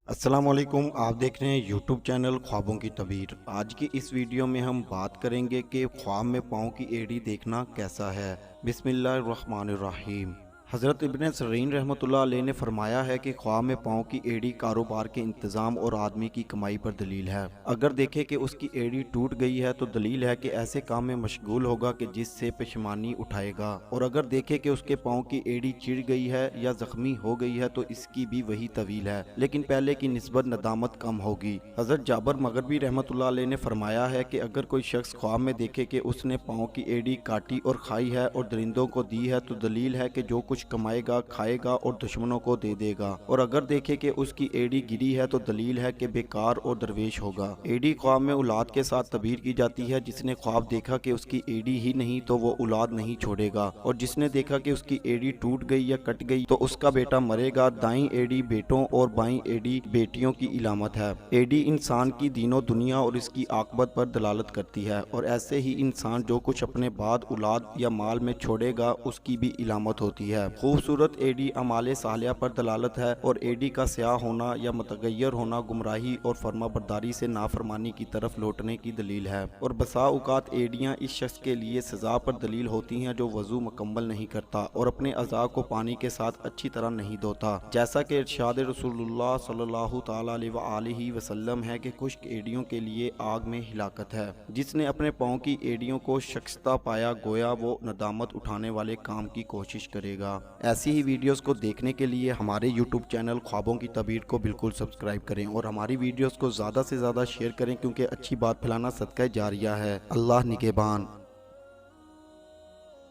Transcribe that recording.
अस्सलामुअलैकुम, आप देख रहे हैं यूट्यूब चैनल ख्वाबों की तबीर। आज की इस वीडियो में हम बात करेंगे कि ख्वाब में पाँव की एड़ी देखना कैसा है। बिस्मिल्लाहिर्रहमानिर्रहीम। हज़रत इब्न सरीन रहमतुल्लाह अलैह ने फरमाया है कि ख्वाब में पाँव की एड़ी कारोबार के इंतज़ाम और आदमी की कमाई पर दलील है। अगर देखे कि उसकी एड़ी टूट गई है तो दलील है कि ऐसे काम में मशगूल होगा कि जिससे पेशमानी उठाएगा, और अगर देखे कि उसके पाँव की एड़ी चिढ़ गई है या जख्मी हो गई है तो इसकी भी वही तवील है, लेकिन पहले की निस्बत नदामत कम होगी। हज़रत जाबर मगरबी रहमतुल्लाह अलैह ने फरमाया है कि अगर कोई शख्स ख्वाब में देखे कि उसने पाँव की एड़ी काटी और खाई है और दरिंदों को दी है तो दलील है कि जो कुछ कमाएगा खाएगा और दुश्मनों को दे देगा, और अगर देखे कि उसकी एड़ी गिरी है तो दलील है कि बेकार और दरवेश होगा। एड़ी ख्वाब में औलाद के साथ तबीर की जाती है। जिसने ख्वाब देखा कि उसकी एड़ी ही नहीं तो वो औलाद नहीं छोड़ेगा, और जिसने देखा कि उसकी एड़ी टूट गई या कट गई तो उसका बेटा मरेगा। दाईं एड़ी बेटों और बाईं एड़ी बेटियों की इलामत है। एड़ी इंसान की दीनों दुनिया और इसकी आकबत पर दलालत करती है, और ऐसे ही इंसान जो कुछ अपने बाद औलाद या माल में छोड़ेगा उसकी भी इलामत होती है। खूबसूरत एडी अमाले सालिया पर दलालत है, और एडी का स्याह होना या मतगैर होना गुमराही और फर्माबरदारी से नाफरमानी की तरफ लौटने की दलील है। और बसा औकात एडियाँ इस शख्स के लिए सजा पर दलील होती हैं जो वजू मुकम्मल नहीं करता और अपने अज़ा को पानी के साथ अच्छी तरह नहीं धोता, जैसा कि इरशाद रसूलुल्लाह सल्लल्लाहु तआला अलैहि वसल्लम है कि खुश्क एडियों के लिए आग में हिलाकत है। जिसने अपने पाँव की एडियों को शख्सता पाया गोया वो नदामत उठाने वाले काम की कोशिश करेगा। ऐसी ही वीडियोस को देखने के लिए हमारे यूट्यूब चैनल ख्वाबों की तबीर को बिल्कुल सब्सक्राइब करें और हमारी वीडियोस को ज़्यादा से ज़्यादा शेयर करें, क्योंकि अच्छी बात फैलाना सदका जारिया है। अल्लाह निगहबान।